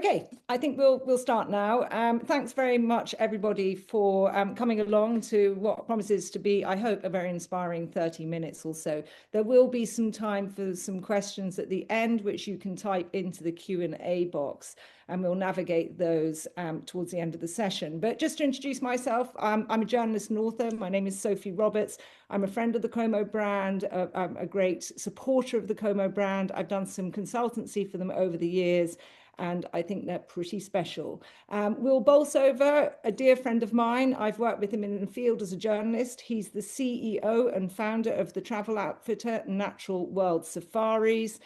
Okay, I think we'll start now. Thanks very much, everybody, for coming along to what promises to be, I hope, a very inspiring 30 minutes or so. There will be some time for some questions at the end, which you can type into the Q&A box, and we'll navigate those towards the end of the session. But just to introduce myself, I'm a journalist and author. My name is Sophy Roberts. I'm a friend of the COMO brand, a great supporter of the COMO brand. I've done some consultancy for them over the years, and I think they're pretty special. Will Bolsover, a dear friend of mine, I've worked with him in the field as a journalist. He's the CEO and founder of the travel outfitter Natural World Safaris.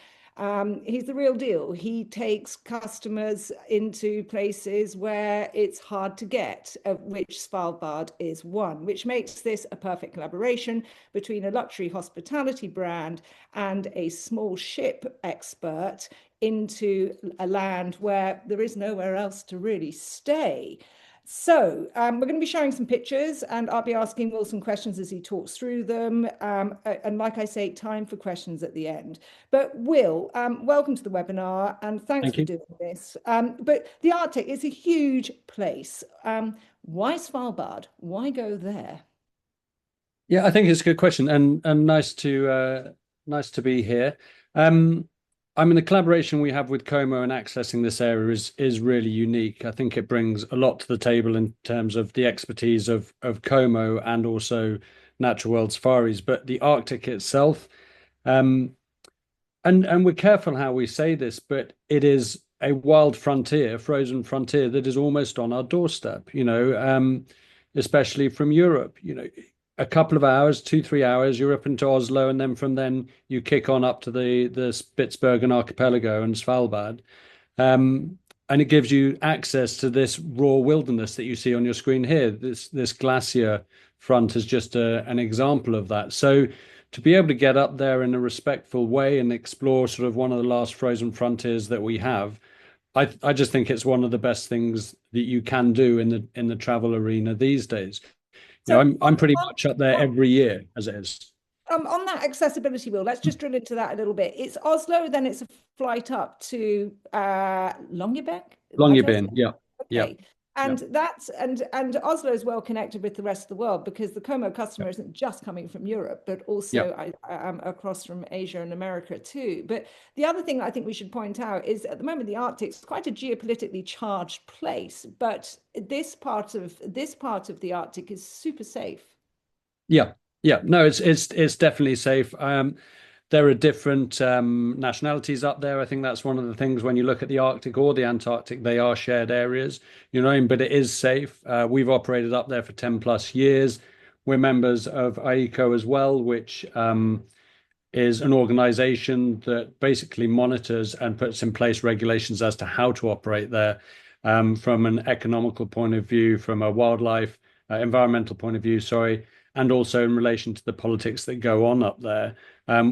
He's the real deal. He takes customers into places where it's hard to get, of which Svalbard is one, which makes this a perfect collaboration between a luxury hospitality brand and a small ship expert into a land where there is nowhere else to really stay. So we're going to be sharing some pictures, and I'll be asking Will some questions as he talks through them. And like I say, time for questions at the end. But Will, welcome to the webinar, and thanks for doing this. But the Arctic is a huge place. Why Svalbard? Why go there? Yeah, I think it's a good question, and nice to be here. I mean, the collaboration we have with COMO and accessing this area is really unique. I think it brings a lot to the table in terms of the expertise of COMO and also Natural World Safaris, but the Arctic itself, and we're careful how we say this, but it is a wild frontier, frozen frontier that is almost on our doorstep, especially from Europe, a couple of hours, 2-3 hours, you're up into Oslo, and then from then you kick on up to the Spitsbergen archipelago and Svalbard. And it gives you access to this raw wilderness that you see on your screen here. This glacier front is just an example of that. So to be able to get up there in a respectful way and explore sort of one of the last frozen frontiers that we have, I just think it's one of the best things that you can do in the travel arena these days. So I'm pretty much up there every year as it is. On that accessibility, Will, let's just drill into that a little bit. It's Oslo, then it's a flight up to Longyearbyen. Longyearbyen, yeah. Okay. Yeah. And that's and Oslo is well connected with the rest of the world, because the COMO customer isn't just coming from Europe, but also across from Asia and America too. But the other thing I think we should point out is at the moment the Arctic is quite a geopolitically charged place, but this part of the Arctic is super safe. Yeah, no, it's definitely safe. There are different nationalities up there. I think that's one of the things when you look at the Arctic or the Antarctic, they are shared areas, but it is safe. We've operated up there for 10 plus years. We're members of IECO as well, which is an organization that basically monitors and puts in place regulations as to how to operate there from an economical point of view, from a wildlife, environmental point of view, sorry, and also in relation to the politics that go on up there,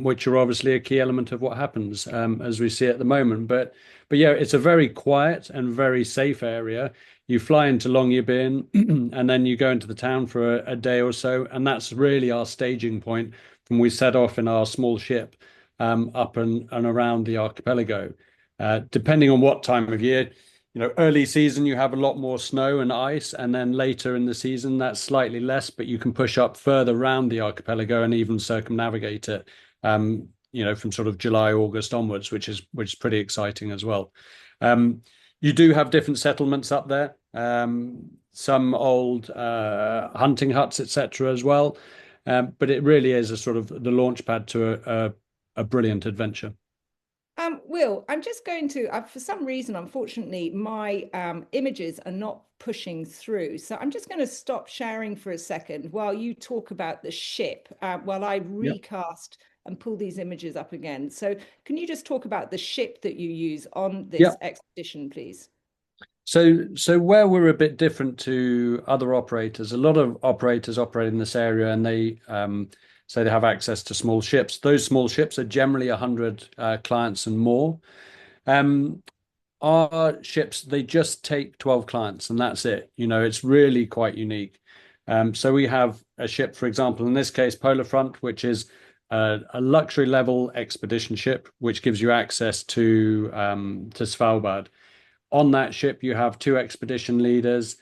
which are obviously a key element of what happens as we see at the moment. But yeah, it's a very quiet and very safe area. You fly into Longyearbyen and then you go into the town for a day or so, and that's really our staging point when we set off in our small ship up and around the archipelago. Depending on what time of year, early season, you have a lot more snow and ice, and then later in the season, that's slightly less, but you can push up further around the archipelago and even circumnavigate it, from sort of July, August onwards, which is pretty exciting as well. You do have different settlements up there, some old hunting huts, etc. as well, but it really is a sort of the launch pad to a brilliant adventure. Will, I'm just going to, for some reason, unfortunately, my images are not pushing through. So I'm just going to stop sharing for a second while you talk about the ship, while I recast and pull these images up again. So can you just talk about the ship that you use on this expedition, please? So where we're a bit different to other operators, a lot of operators operate in this area, and they so they have access to small ships. Those small ships are generally 100 clients and more. Our ships, they just take 12 clients and that's it. It's really quite unique. So we have a ship, for example, in this case, Polar Front, which is a luxury level expedition ship, which gives you access to Svalbard. On that ship, you have two expedition leaders,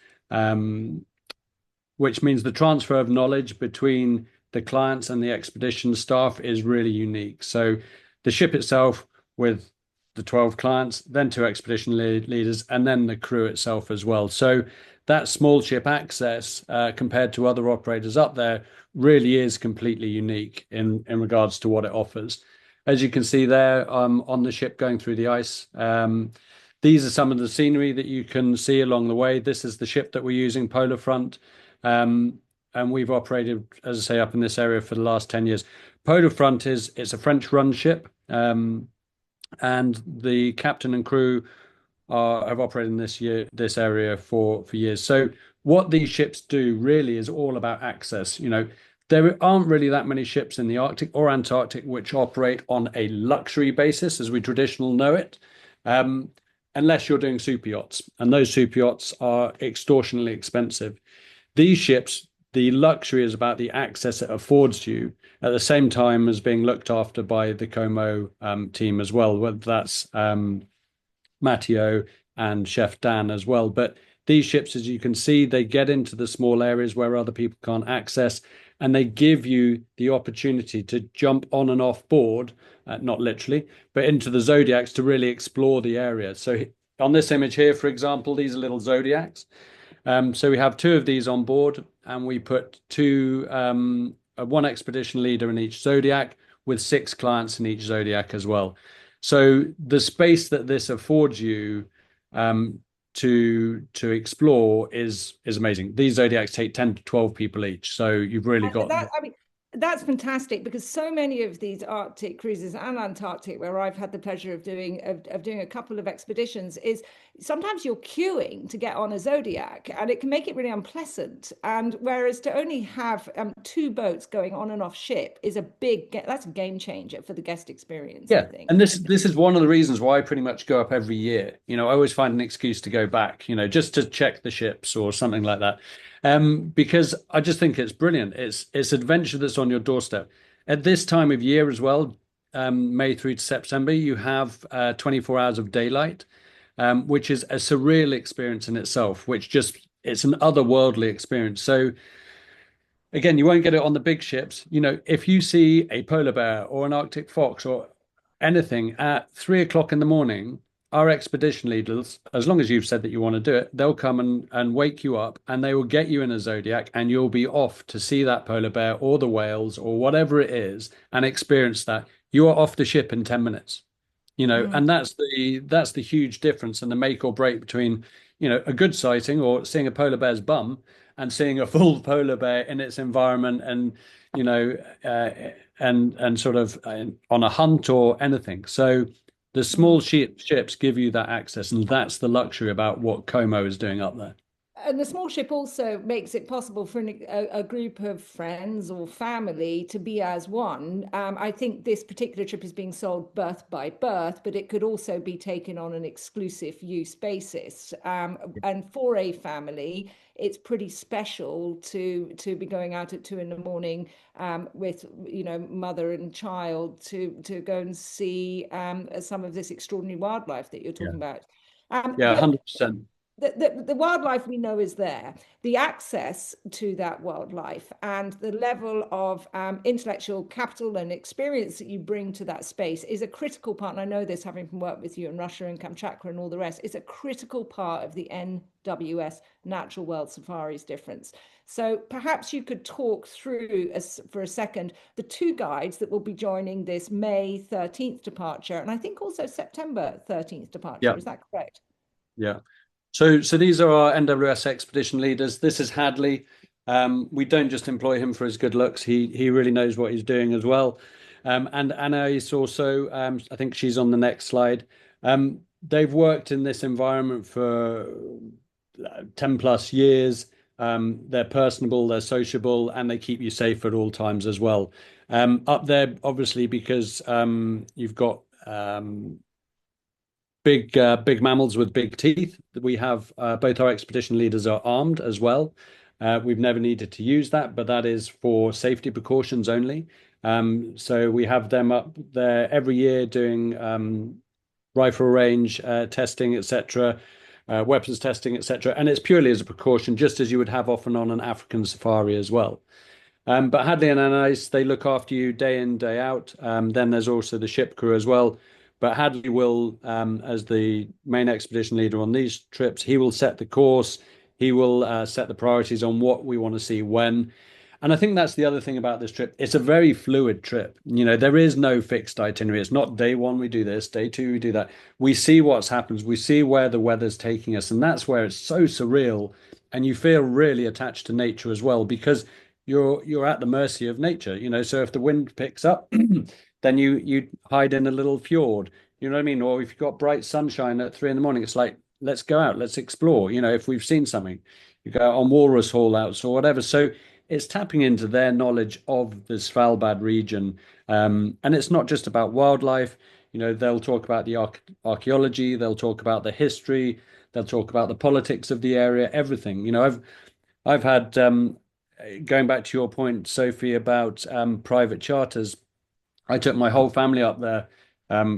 which means the transfer of knowledge between the clients and the expedition staff is really unique. So the ship itself with the 12 clients, then two expedition leaders, and then the crew itself as well. So that small ship access, compared to other operators up there, really is completely unique in regards to what it offers. As you can see there, on the ship going through the ice, these are some of the scenery that you can see along the way. This is the ship that we're using, Polar Front. And we've operated, as I say, up in this area for the last 10 years. Polar Front it's a French-run ship, and the captain and crew have operated in this area for years. So what these ships do really is all about access. There aren't really that many ships in the Arctic or Antarctic which operate on a luxury basis as we traditionally know it, unless you're doing super yachts, and those super yachts are extortionately expensive. These ships, the luxury is about the access it affords you at the same time as being looked after by the COMO team as well, whether that's Matteo and Chef Dan as well. But these ships, as you can see, they get into the small areas where other people can't access, and they give you the opportunity to jump on and off board, not literally, but into the Zodiacs to really explore the area. So on this image here, for example, these are little Zodiacs. So we have two of these on board, and we put one expedition leader in each Zodiac with 6 clients in each Zodiac as well. So the space that this affords you to explore is amazing. These Zodiacs take 10 to 12 people each, so you've really got that. I mean, that's fantastic, because so many of these Arctic cruises and Antarctic, where I've had the pleasure of doing a couple of expeditions, is sometimes you're queuing to get on a Zodiac, and it can make it really unpleasant. And whereas to only have 2 boats going on and off ship is that's a game changer for the guest experience. Yeah, I think. and this is one of the reasons why I pretty much go up every year. I always find an excuse to go back, just to check the ships or something like that. Because I just think it's brilliant. It's adventure that's on your doorstep. At this time of year as well, May through to September, you have 24 hours of daylight, which is a surreal experience in itself, it's an otherworldly experience. So again, you won't get it on the big ships. If you see a polar bear or an Arctic fox or anything at 3 o'clock in the morning, our expedition leaders, as long as you've said that you want to do it, they'll come and wake you up, and they will get you in a Zodiac, and you'll be off to see that polar bear or the whales or whatever it is and experience that. You are off the ship in 10 minutes, and that's the huge difference and the make or break between, a good sighting or seeing a polar bear's bum and seeing a full polar bear in its environment and, and sort of on a hunt or anything. So the small ships give you that access, and that's the luxury about what COMO is doing up there. And the small ship also makes it possible for a group of friends or family to be as one. I think this particular trip is being sold berth by berth, but it could also be taken on an exclusive use basis. And for a family, it's pretty special to be going out at 2 in the morning with mother and child to go and see some of this extraordinary wildlife that you're talking about. Yeah, 100%. The wildlife we know is there. The access to that wildlife and the level of intellectual capital and experience that you bring to that space is a critical part. And I know this, having worked with you in Russia and Kamchatka and all the rest, it's a critical part of the NWS Natural World Safaris difference. So perhaps you could talk through for a second the 2 guides that will be joining this May 13th departure, and I think also September 13th departure. Yeah. Is that correct? Yeah. So these are our NWS expedition leaders. This is Hadley. We don't just employ him for his good looks. He really knows what he's doing as well. And Anna is also, I think she's on the next slide. They've worked in this environment for 10 plus years. They're personable, they're sociable, and they keep you safe at all times as well. Up there, obviously, because you've got big mammals with big teeth. We have both our expedition leaders are armed as well. We've never needed to use that, but that is for safety precautions only. So we have them up there every year doing rifle range testing, etc., weapons testing, etc. And it's purely as a precaution, just as you would have often on an African safari as well. But Hadley and Anais, they look after you day in, day out. Then there's also the ship crew as well. But Hadley will, as the main expedition leader on these trips, he will set the course. He will set the priorities on what we want to see when. And I think that's the other thing about this trip. It's a very fluid trip. There is no fixed itinerary. It's not day one, we do this, day two, we do that. We see what's happens. We see where the weather's taking us. And that's where it's so surreal. And you feel really attached to nature as well, because you're at the mercy of nature. So if the wind picks up, then you hide in a little fjord. You know what I mean? Or if you've got bright sunshine at 3 a.m, it's like, let's go out, let's explore. If we've seen something, you go on walrus haul outs or whatever. So it's tapping into their knowledge of the Svalbard region. And it's not just about wildlife. They'll talk about the archaeology, they'll talk about the history, they'll talk about the politics of the area, everything. I've had, going back to your point, Sophie, about private charters, I took my whole family up there.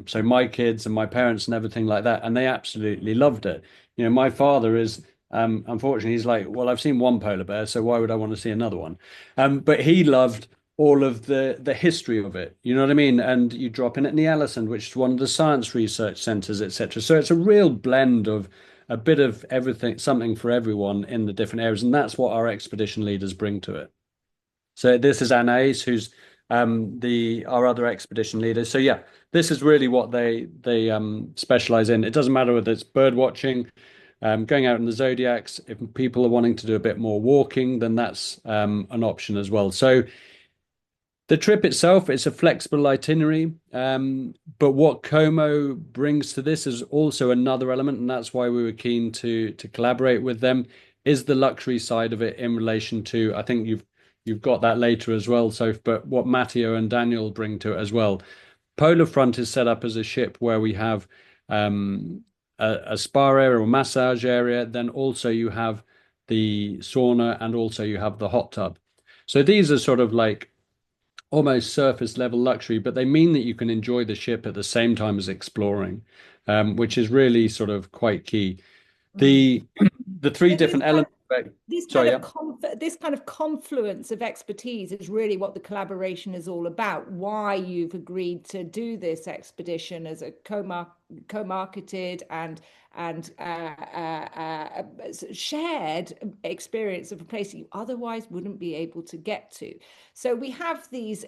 So my kids and my parents and everything like that, and they absolutely loved it. My father is, unfortunately, he's like, well, I've seen one polar bear, so why would I want to see another one? But he loved all of the history of it. You know what I mean? And you drop in at Ny-Ålesund, which is one of the science research centres, etc. So it's a real blend of a bit of everything, something for everyone in the different areas, and that's what our expedition leaders bring to it. So this is Anais, who's our other expedition leader. So yeah, this is really what they specialize in. It doesn't matter whether it's bird watching, going out in the zodiacs. If people are wanting to do a bit more walking, then that's an option as well. So the trip itself, it's a flexible itinerary, but what COMO brings to this is also another element, and that's why we were keen to collaborate with them, is the luxury side of it in relation to, I think you've got that later as well, Soph, but what Matteo and Daniel bring to it as well. Polar Front is set up as a ship where we have a spa area or massage area, then also you have the sauna, and also you have the hot tub. So these are sort of like almost surface level luxury, but they mean that you can enjoy the ship at the same time as exploring, which is really sort of quite key. The three different elements. This kind of confluence of expertise is really what the collaboration is all about. Why you've agreed to do this expedition as a co-marketed and shared experience of a place you otherwise wouldn't be able to get to. So we have these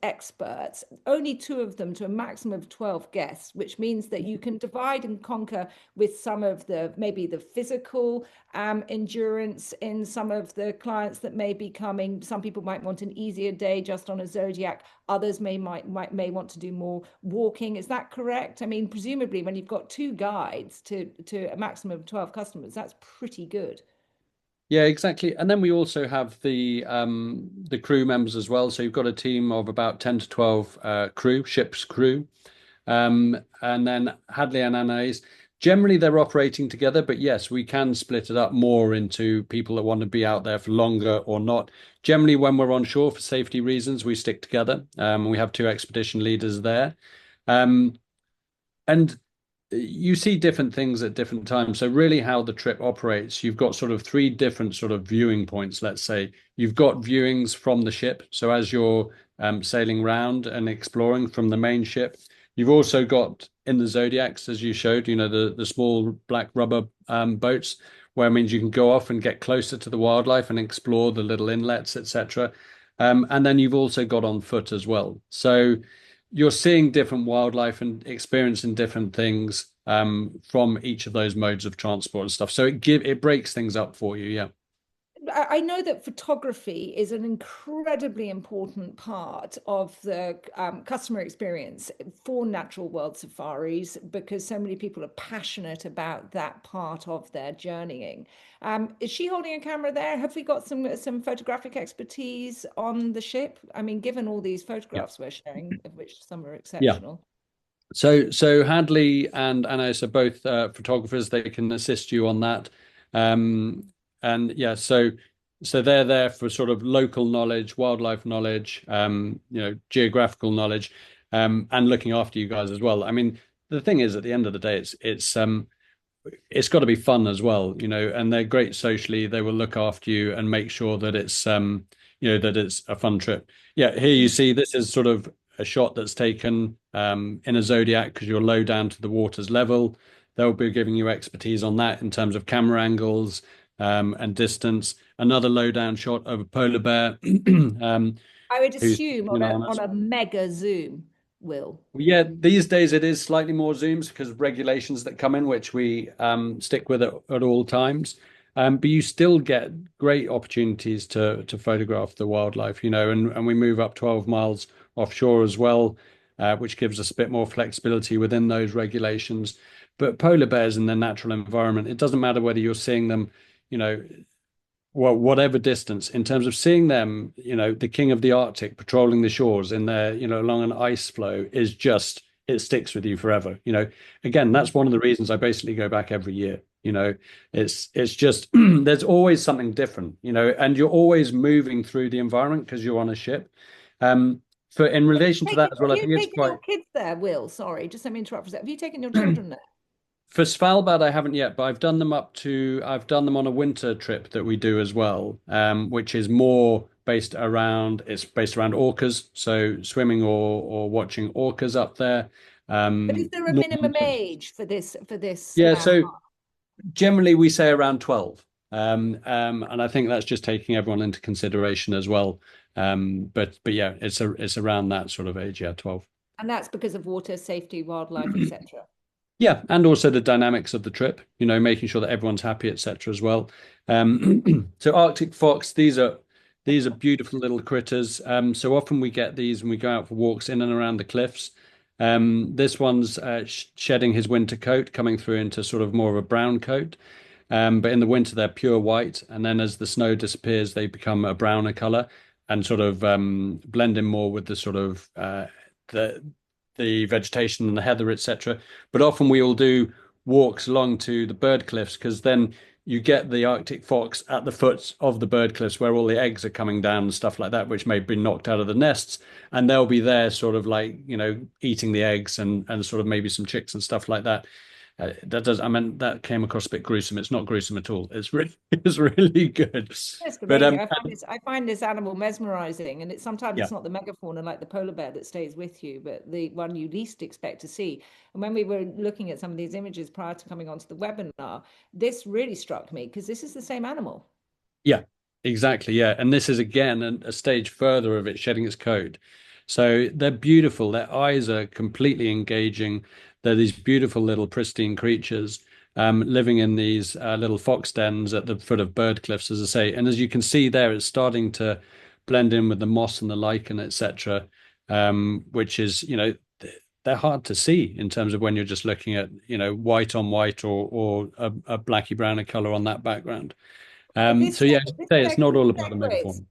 experts, only 2 of them to a maximum of 12 guests, which means that you can divide and conquer with some of maybe the physical endurance in some of the clients that may be coming. Some people might want an easier day just on a zodiac. Others may want to do more walking. Is that correct? I mean, presumably when you've got 2 guides to a maximum of 12 customers, that's pretty good. Yeah, exactly. And then we also have the crew members as well. So you've got a team of about 10 to 12 ship's crew. And then Hadley and Anais, generally they're operating together, but yes, we can split it up more into people that want to be out there for longer or not. Generally, when we're on shore for safety reasons, we stick together. We have 2 expedition leaders there. And you see different things at different times. So really how the trip operates, you've got sort of 3 different sort of viewing points, let's say. You've got viewings from the ship. So as you're sailing around and exploring from the main ship, you've also got in the Zodiacs, as you showed, the small black rubber boats, where it means you can go off and get closer to the wildlife and explore the little inlets, etc. And then you've also got on foot as well. So you're seeing different wildlife and experiencing different things from each of those modes of transport and stuff. So it breaks things up for you, yeah. I know that photography is an incredibly important part of the customer experience for natural world safaris, because so many people are passionate about that part of their journeying. Is she holding a camera there? Have we got some photographic expertise on the ship? I mean, given all these photographs we're sharing, of which some are exceptional. Yeah. So Hadley and Anais are both photographers. They can assist you on that. And yeah, so they're there for sort of local knowledge, wildlife knowledge, geographical knowledge, and looking after you guys as well. I mean, the thing is, at the end of the day, it's got to be fun as well, and they're great socially. They will look after you and make sure that that it's a fun trip. Yeah, here you see this is sort of a shot that's taken in a Zodiac because you're low down to the water's level. They'll be giving you expertise on that in terms of camera angles and distance. Another low down shot of a polar bear. I would who's assume on a mega zoom, Will. Yeah, these days it is slightly more zooms because of regulations that come in, which we stick with at all times. But you still get great opportunities to photograph the wildlife, and we move up 12 miles offshore as well, which gives us a bit more flexibility within those regulations. But polar bears in their natural environment, it doesn't matter whether you're seeing them, well, whatever distance, in terms of seeing them, the king of the Arctic patrolling the shores in their, along an ice floe is just, it sticks with you forever. Again, that's one of the reasons I basically go back every year. It's just there's always something different, and you're always moving through the environment because you're on a ship. For in relation to that as well, I think it's quite. Your kids there, Will? Sorry, just let me interrupt for a second. Have you taken your children there? For Svalbard, I haven't yet, but I've done them on a winter trip that we do as well, which is more based around orcas, so swimming or watching orcas up there. But is there a minimum age for this? Yeah, so generally we say around 12. And I think that's just taking everyone into consideration as well. But yeah, it's around that sort of age, yeah, 12. And that's because of water safety, wildlife, etc. Yeah, and also the dynamics of the trip, making sure that everyone's happy, etc. as well. So Arctic fox, these are beautiful little critters. So often we get these when we go out for walks in and around the cliffs. This one's shedding his winter coat, coming through into sort of more of a brown coat. But in the winter, they're pure white. And then as the snow disappears, they become a browner color and sort of blend in more with the sort of the vegetation and the heather, etc. But often we all do walks along to the bird cliffs because then you get the Arctic fox at the foot of the bird cliffs where all the eggs are coming down and stuff like that, which may be knocked out of the nests. And they'll be there sort of like, eating the eggs and sort of maybe some chicks and stuff like that. That came across a bit gruesome. It's not gruesome at all. It's really good. Yes, but I find this animal mesmerizing, and it's sometimes it's not the megafauna like the polar bear that stays with you, but the one you least expect to see. And when we were looking at some of these images prior to coming onto the webinar, this really struck me because this is the same animal. Yeah, exactly. Yeah, and this is again a stage further of it shedding its coat. So they're beautiful. Their eyes are completely engaging. They're these beautiful little pristine creatures living in these little fox dens at the foot of bird cliffs, as I say. And as you can see there, it's starting to blend in with the moss and the lichen, etc., which is, they're hard to see in terms of when you're just looking at, white on white or a blacky browner color on that background. So yeah, it's not all about the megafauna.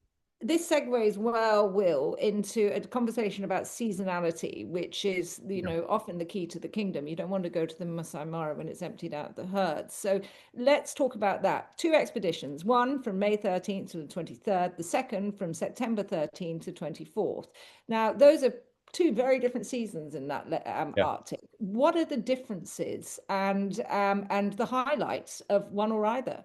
This segues well, Will, into a conversation about seasonality, which is, often the key to the kingdom. You don't want to go to the Masai Mara when it's emptied out the herds. So let's talk about that. 2 expeditions, one from May 13th to the 23rd, the second from September 13th to 24th. Now, those are 2 very different seasons in that Arctic. What are the differences and the highlights of one or either?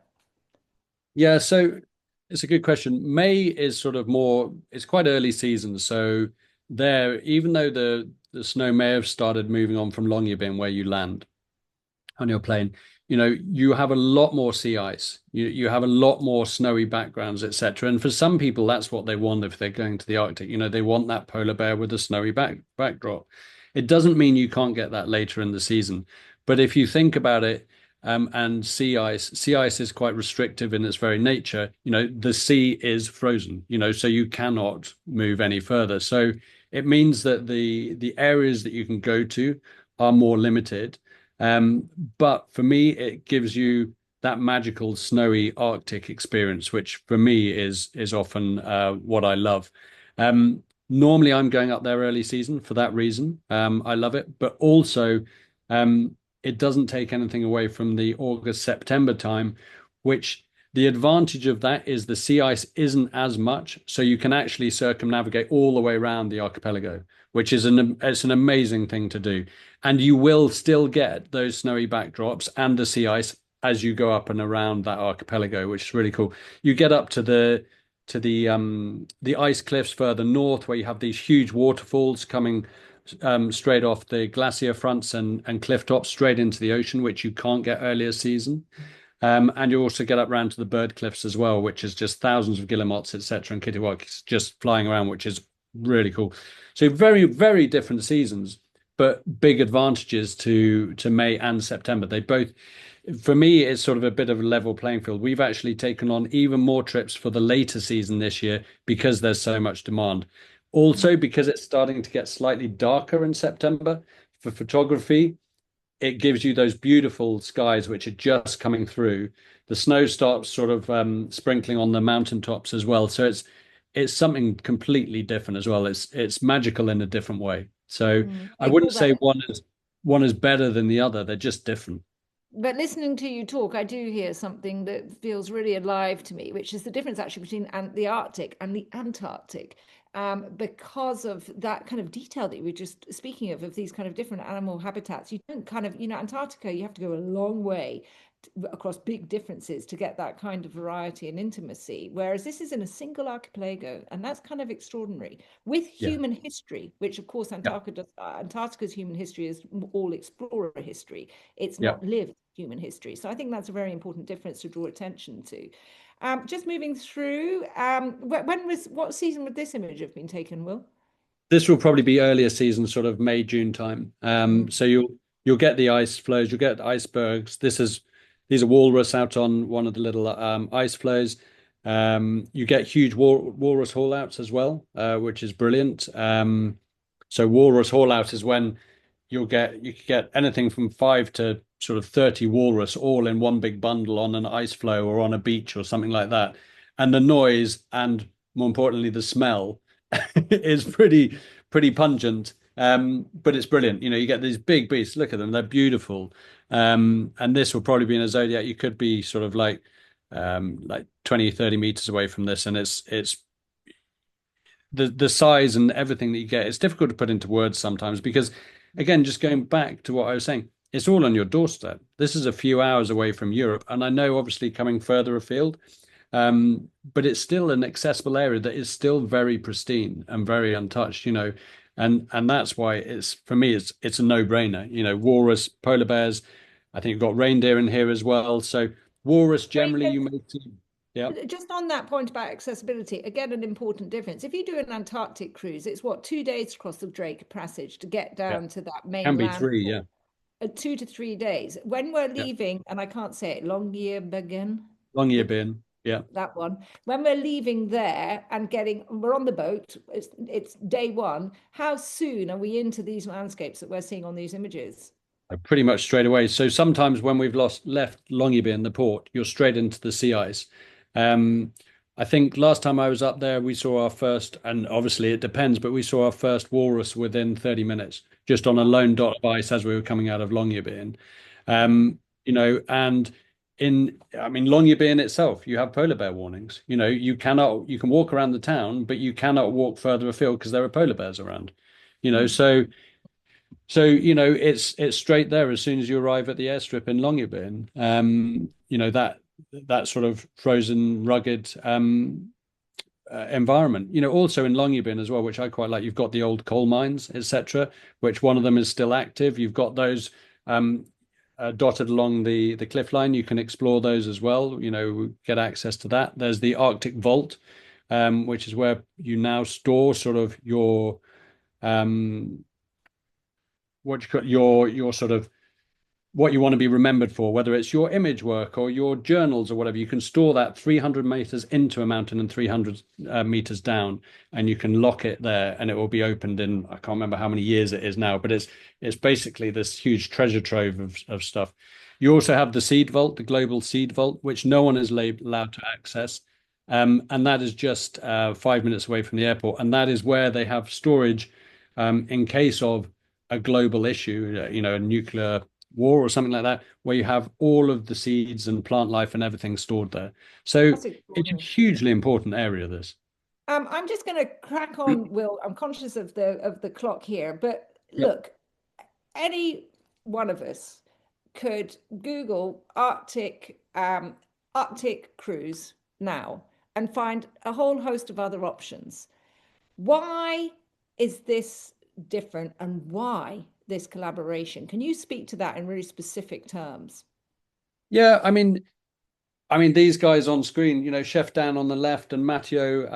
Yeah, so it's a good question. May is sort of more, it's quite early season. So there, even though the snow may have started moving on from Longyearbyen where you land on your plane, you have a lot more sea ice. You have a lot more snowy backgrounds, etc. And for some people, that's what they want if they're going to the Arctic. They want that polar bear with a snowy backdrop. It doesn't mean you can't get that later in the season. But if you think about it, and sea ice is quite restrictive in its very nature. The sea is frozen, so you cannot move any further. So it means that the areas that you can go to are more limited. But for me, it gives you that magical snowy Arctic experience, which for me is often what I love. Normally, I'm going up there early season for that reason. I love it, but also it doesn't take anything away from the August, September time, which the advantage of that is the sea ice isn't as much. So you can actually circumnavigate all the way around the archipelago, which is an amazing thing to do. And you will still get those snowy backdrops and the sea ice as you go up and around that archipelago, which is really cool. You get up to the ice cliffs further north, where you have these huge waterfalls coming straight off the glacier fronts and cliff tops straight into the ocean, which you can't get earlier season. And you also get up around to the bird cliffs as well, which is just thousands of guillemots, etc., and kittiwakes just flying around, which is really cool. So very, very different seasons, but big advantages to May and September. They both, for me, it's sort of a bit of a level playing field. We've actually taken on even more trips for the later season this year because there's so much demand. Also, because it's starting to get slightly darker in September for photography, it gives you those beautiful skies which are just coming through. The snow starts sort of sprinkling on the mountaintops as well. So it's something completely different as well. It's magical in a different way. So I wouldn't say one is better than the other. They're just different. But listening to you talk, I do hear something that feels really alive to me, which is the difference actually between the Arctic and the Antarctic. Because of that kind of detail that you were just speaking of these kind of different animal habitats. You don't kind of, Antarctica, you have to go a long way across big differences to get that kind of variety and intimacy, whereas this is in a single archipelago, and that's kind of extraordinary with human history, which of course Antarctica's human history is all explorer history. It's not lived human history. So I think that's a very important difference to draw attention to. Just moving through, what season would this image have been taken, Will? This will probably be earlier season, sort of May, June time. So you'll get the ice flows, you'll get icebergs. These are walrus out on one of the little ice flows. You get huge walrus haulouts as well, which is brilliant. So walrus haulout is when you could get anything from 5 to sort of 30 walrus all in one big bundle on an ice floe or on a beach or something like that. And the noise and more importantly, the smell is pretty pungent. But it's brilliant. You get these big beasts. Look at them. They're beautiful. And this will probably be in a zodiac. You could be sort of like 20, 30 meters away from this. And it's the size and everything that you get. It's difficult to put into words sometimes because, again, just going back to what I was saying, it's all on your doorstep. This is a few hours away from Europe. And I know obviously coming further afield, but it's still an accessible area that is still very pristine and very untouched, and that's why for me it's a no-brainer. Walrus, polar bears, I think you've got reindeer in here as well. So walrus generally you may see. Yeah. Just on that point about accessibility, again, an important difference. If you do an Antarctic cruise, it's 2 days across the Drake Passage to get down to that mainland. Can be 3, yeah. 2 to 3 days. When we're leaving, and I can't say it, Longyearbyen. Longyearbyen, yeah. That one. When we're leaving there and we're on the boat, it's day 1. How soon are we into these landscapes that we're seeing on these images? Pretty much straight away. So sometimes when we've left Longyearbyen, the port, you're straight into the sea ice. I think last time I was up there, we saw our first, and obviously it depends, but we saw our first walrus within 30 minutes, just on a lone dot of ice as we were coming out of Longyearbyen. And Longyearbyen itself, you have polar bear warnings. You can walk around the town, but you cannot walk further afield because there are polar bears around. So it's straight there as soon as you arrive at the airstrip in Longyearbyen. That sort of frozen, rugged environment. Also in Longyearbyen as well, which I quite like. You've got the old coal mines, etc., which one of them is still active. You've got those dotted along the cliff line. You can explore those as well. Get access to that. There's the Arctic Vault, which is where you now store sort of your your sort of what you want to be remembered for, whether it's your image work or your journals or whatever. You can store that 300 meters into a mountain and 300 meters down, and you can lock it there, and it will be opened in, I can't remember how many years it is now, but it's basically this huge treasure trove of stuff. You also have the Seed Vault, the Global Seed Vault, which no one is allowed to access. And that is just 5 minutes away from the airport. And that is where they have storage in case of a global issue, a nuclear war or something like that, where you have all of the seeds and plant life and everything stored there. So it's a hugely important area, this. I'm just going to crack on, Will. I'm conscious of the clock here, but Yep. look, any one of us could Google Arctic cruise now and find a whole host of other options. Why is this different, and why this collaboration? Can you speak to that in really specific terms? Yeah, I mean, these guys on screen, Chef Dan on the left and Matteo,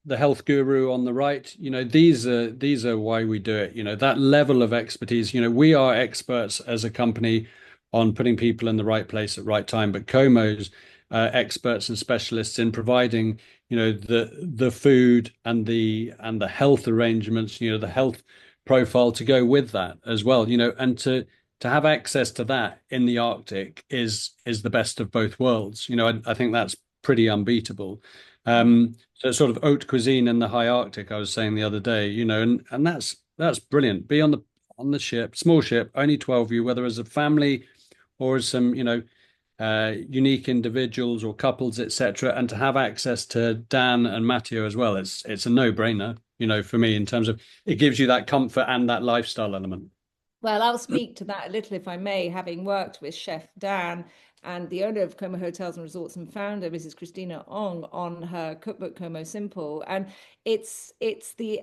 the health guru on the right, these are why we do it. That level of expertise. We are experts as a company on putting people in the right place at right time, but COMO's experts and specialists in providing, the food and the health arrangements, the health profile to go with that as well. And to have access to that in the Arctic is the best of both worlds. I think that's pretty unbeatable. So sort of haute cuisine in the high Arctic, I was saying the other day, and that's brilliant. Be on the ship, small ship, only 12 of you, whether as a family or as some, unique individuals or couples, etc., and to have access to Dan and Matteo as well. It's a no-brainer, for me in terms of it gives you that comfort and that lifestyle element. Well, I'll speak to that a little, if I may, having worked with Chef Dan and the owner of COMO Hotels and Resorts and founder, Mrs. Christina Ong, on her cookbook COMO Simple. And it's the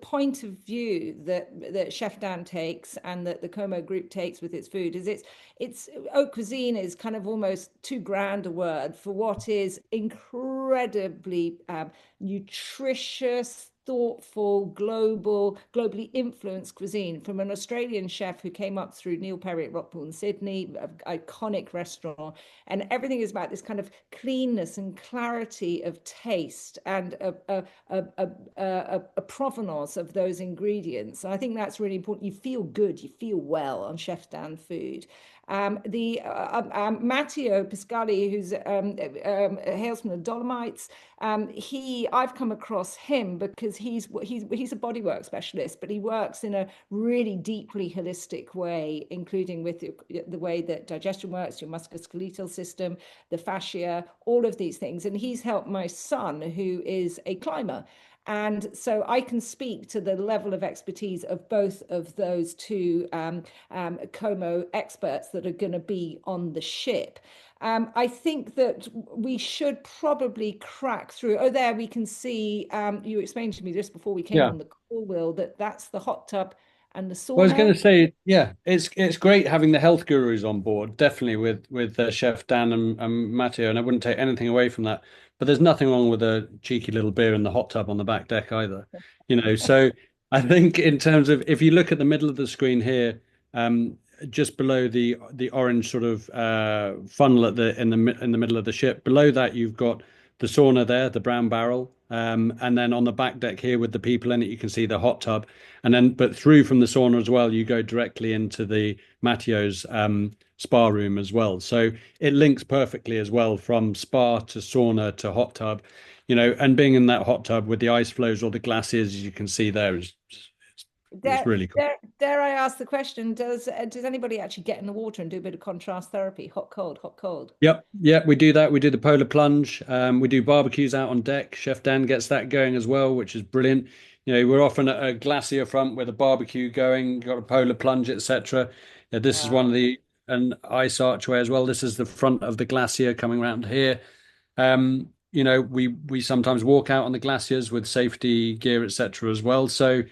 point of view that Chef Dan takes and that the COMO group takes with its food is it's haute cuisine is kind of almost too grand a word for what is incredibly nutritious, thoughtful, globally influenced cuisine from an Australian chef who came up through Neil Perry at Rockpool in Sydney, an iconic restaurant. And everything is about this kind of cleanness and clarity of taste and a provenance of those ingredients. And I think that's really important. You feel good, you feel well on Chef Dan food. The Matteo Piscali, who's hails from the Dolomites, I've come across him because he's a bodywork specialist, but he works in a really deeply holistic way, including with the way that digestion works, your musculoskeletal system, the fascia, all of these things. And he's helped my son, who is a climber. And so I can speak to the level of expertise of both of those two COMO experts that are going to be on the ship. I think that we should probably crack through. Oh, there we can see, you explained to me just before we came Yeah. on the call, Will, that's the hot tub and the Well, I was going sauna. to say, yeah, it's great having the health gurus on board, definitely with Chef Dan and Matteo, and I wouldn't take anything away from that. But there's nothing wrong with a cheeky little beer in the hot tub on the back deck either, So I think in terms of if you look at the middle of the screen here, just below the orange sort of funnel at the middle of the ship, below that you've got the sauna there, the brown barrel, and then on the back deck here with the people in it, you can see the hot tub. And then, but through from the sauna as well, you go directly into the Matteo's spa room as well. So it links perfectly as well from spa to sauna to hot tub, and being in that hot tub with the ice flows or the glaciers, as you can see there, is Dare, really cool. dare I ask the question, does anybody actually get in the water and do a bit of contrast therapy? Hot, cold, hot, cold. Yep, we do that. We do the polar plunge. We do barbecues out on deck. Chef Dan gets that going as well, which is brilliant. We're often at a glacier front with a barbecue going, got a polar plunge, etc. Yeah, this is one of Wow. an ice archway as well. This is the front of the glacier coming around here. We sometimes walk out on the glaciers with safety gear, etc. as well. So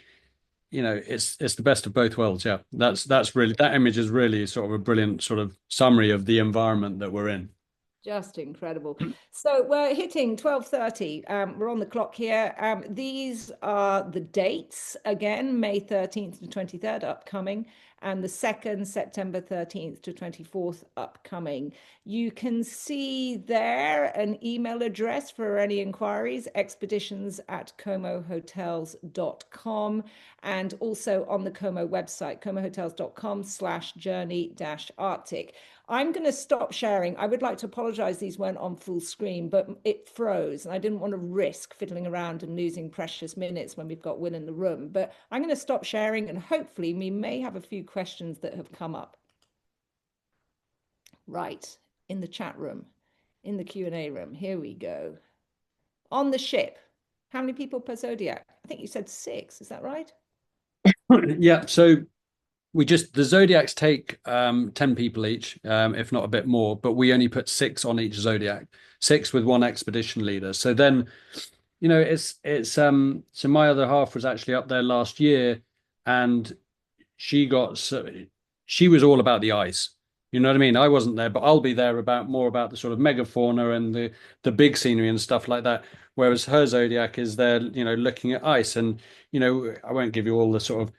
it's the best of both worlds. Yeah, that's really that image is really sort of a brilliant sort of summary of the environment that we're in. Just incredible. So we're hitting 12:30. We're on the clock here. These are the dates again, May 13th to 23rd upcoming, and the 2nd, September 13th to 24th upcoming. You can see there an email address for any inquiries, expeditions@comohotels.com, and also on the COMO website, comohotels.com/journey-arctic. I'm going to stop sharing. I would like to apologize. These weren't on full screen, but it froze and I didn't want to risk fiddling around and losing precious minutes when we've got Will in the room. But I'm going to stop sharing and hopefully we may have a few questions that have come up. Right, in the chat room, in the Q&A room. Here we go. On the ship, How many people per zodiac? I think you said 6. Is that right? Yeah, so the zodiacs take 10 people each, if not a bit more, but we only put 6 on each zodiac, 6 with one expedition leader. So then, so my other half was actually up there last year, and she got so she was all about the ice. You know what I mean? I wasn't there, but I'll be there about more about the sort of megafauna and the big scenery and stuff like that. Whereas her zodiac is there, looking at ice. And I won't give you all the sort of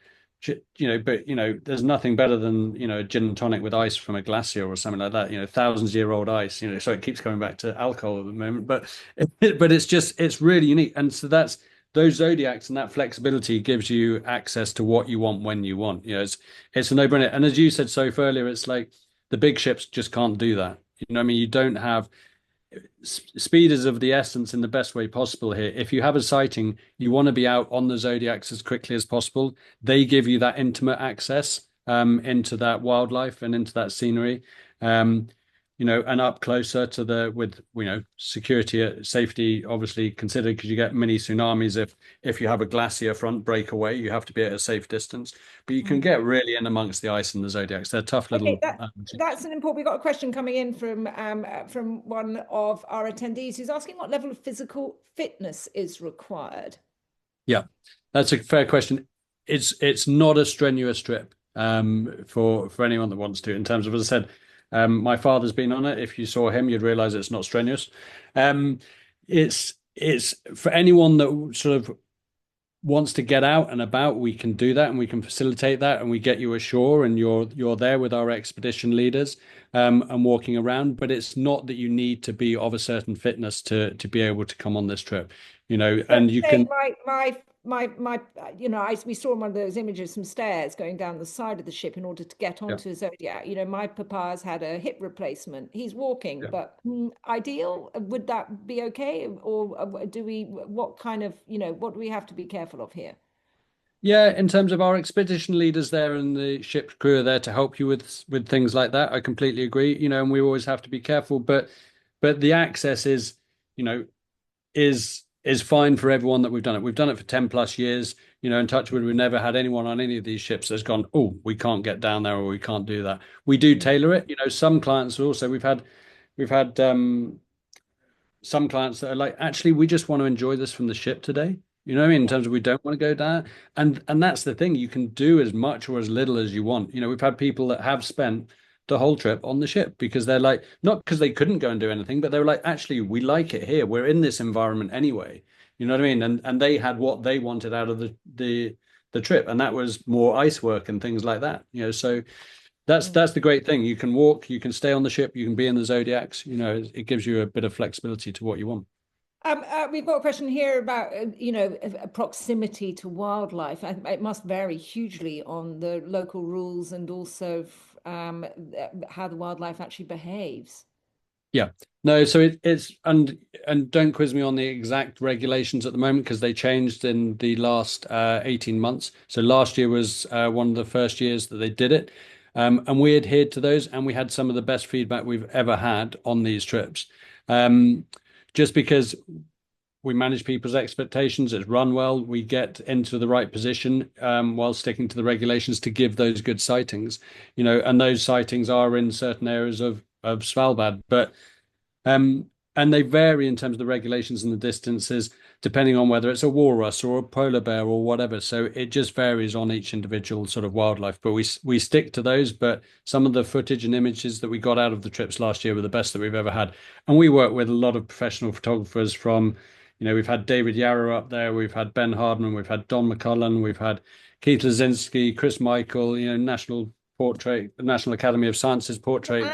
but there's nothing better than a gin and tonic with ice from a glacier or something like that. Thousands-year-old ice. So it keeps coming back to alcohol at the moment, but it's really unique. And so that's those zodiacs, and that flexibility gives you access to what you want when you want. It's a no-brainer. And as you said so earlier, it's like the big ships just can't do that. I mean, you don't have speed is of the essence in the best way possible here. If you have a sighting, you want to be out on the zodiacs as quickly as possible. They give you that intimate access into that wildlife and into that scenery. And up closer to with security, safety obviously considered, because you get mini tsunamis if you have a glacier front breakaway. You have to be at a safe distance, but you can get really in amongst the ice and the zodiacs. They're tough little. Okay, that's an important. We've got a question coming in from one of our attendees who's asking what level of physical fitness is required. Yeah, that's a fair question. It's not a strenuous trip for anyone that wants to. In terms of, as I said, my father's been on it. If you saw him, you'd realize it's not strenuous. It's for anyone that sort of wants to get out and about. We can do that, and we can facilitate that, and we get you ashore, and you're there with our expedition leaders and walking around. But it's not that you need to be of a certain fitness to be able to come on this trip. And you can. We saw one of those images, some stairs going down the side of the ship in order to get onto a Zodiac. My papa's had a hip replacement. He's walking, but ideal, would that be okay? Or what do we have to be careful of here? Yeah, in terms of our expedition leaders there and the ship's crew are there to help you with things like that. I completely agree. And we always have to be careful, but the access is fine for everyone that we've done it. We've done it for 10 plus years. In Touchwood, we've never had anyone on any of these ships that's gone, oh, we can't get down there, or we can't do that. We do tailor it. Some clients also, we've had some clients that are like, actually, we just want to enjoy this from the ship today. You know what I mean? In terms of, we don't want to go down. And that's the thing. You can do as much or as little as you want. We've had people that have spent the whole trip on the ship because they're like, not because they couldn't go and do anything, but they were like, actually, we like it here. We're in this environment anyway. You know what I mean? And they had what they wanted out of the trip, and that was more ice work and things like that. So that's the great thing. You can walk, you can stay on the ship, you can be in the zodiacs. It gives you a bit of flexibility to what you want. We've got a question here about, proximity to wildlife. It must vary hugely on the local rules and also how the wildlife actually behaves. Yeah, no, so it's and don't quiz me on the exact regulations at the moment, because they changed in the last 18 months. So last year was one of the first years that they did it. And we adhered to those, and we had some of the best feedback we've ever had on these trips. Just because we manage people's expectations, it's run well, we get into the right position while sticking to the regulations to give those good sightings, and those sightings are in certain areas of Svalbard, but and they vary in terms of the regulations and the distances, depending on whether it's a walrus or a polar bear or whatever. So it just varies on each individual sort of wildlife, but we stick to those. But some of the footage and images that we got out of the trips last year were the best that we've ever had. And we work with a lot of professional photographers from, we've had David Yarrow up there, we've had Ben Hardman, we've had Don McCullen, we've had Keith Lazinski, Chris Michael, National Academy of Sciences portrait.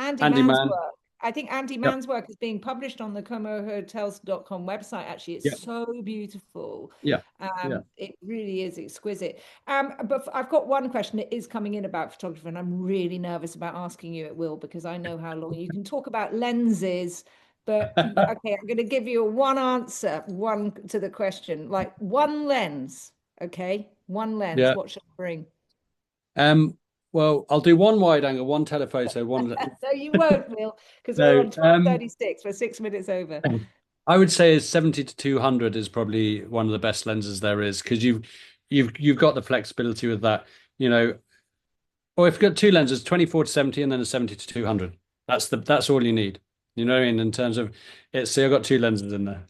Andy Mann's work. I think Andy Mann's work is being published on the COMOHotels.com website. Actually, it's so beautiful. It really is exquisite. But I've got one question that is coming in about photography, and I'm really nervous about asking you it, Will, because I know how long you can talk about lenses. But okay, I'm going to give you one answer, one to the question, like one lens. Okay, one lens. What should I bring? Well, I'll do one wide angle, one telephoto, one. No, you won't, Will, because we're on 12:36. We're 6 minutes over. I would say is 70 to 200 is probably one of the best lenses there is, because you've got the flexibility with that, you know. Or if you've got two lenses, 24 to 70 and then a 70 to 200. That's all you need. You know what I mean? In terms of it's, so I've got two lenses in there.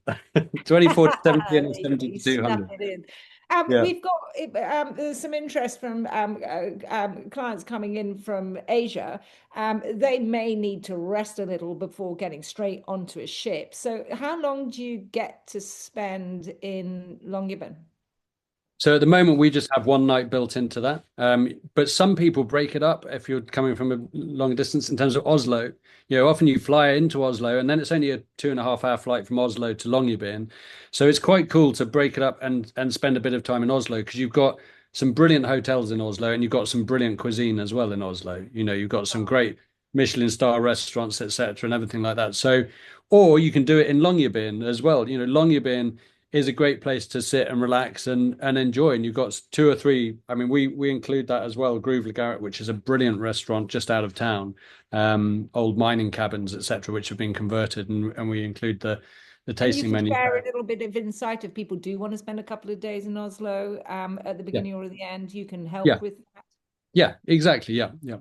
24 to 70 and a 70 to You snuck 200. it in. Yeah. We've got there's some interest from clients coming in from Asia. They may need to rest a little before getting straight onto a ship. So how long do you get to spend in Longyearbyen? So at the moment, we just have one night built into that. But some people break it up if you're coming from a long distance in terms of Oslo. You know, often you fly into Oslo and then it's only a 2.5 hour flight from Oslo to Longyearbyen. So it's quite cool to break it up and spend a bit of time in Oslo, because you've got some brilliant hotels in Oslo and you've got some brilliant cuisine as well in Oslo. You know, you've got some great Michelin star restaurants, etc., and everything like that. So, or you can do it in Longyearbyen as well. You know, Longyearbyen is a great place to sit and relax and enjoy. And you've got two or three. I mean, we include that as well. Groove Le Garret, which is a brilliant restaurant just out of town, old mining cabins, etc., which have been converted, and we include the And you tasting can menu. share a little bit of insight if people do want to spend a couple of days in Oslo at the Yeah, beginning or the end. You can yeah, help with that. yeah, exactly. Yeah, yeah.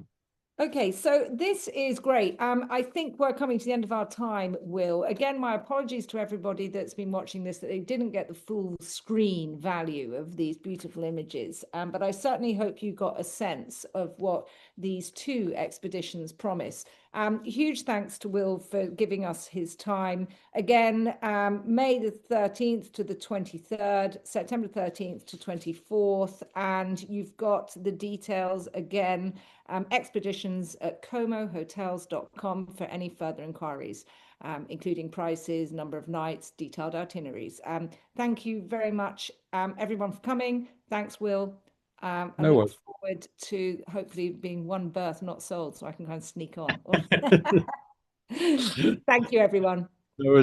Okay, so this is great. I think we're coming to the end of our time, Will. Again, my apologies to everybody that's been watching this, that they didn't get the full screen value of these beautiful images. But I certainly hope you got a sense of what these two expeditions promise. Huge thanks to Will for giving us his time. Again, May the 13th to the 23rd, September 13th to 24th. And you've got the details again, expeditions at comohotels.com for any further inquiries, including prices, number of nights, detailed itineraries. Thank you very much, everyone, for coming. Thanks, Will. I No look worries. forward to hopefully being one berth not sold so I can kind of sneak on. Thank you, everyone.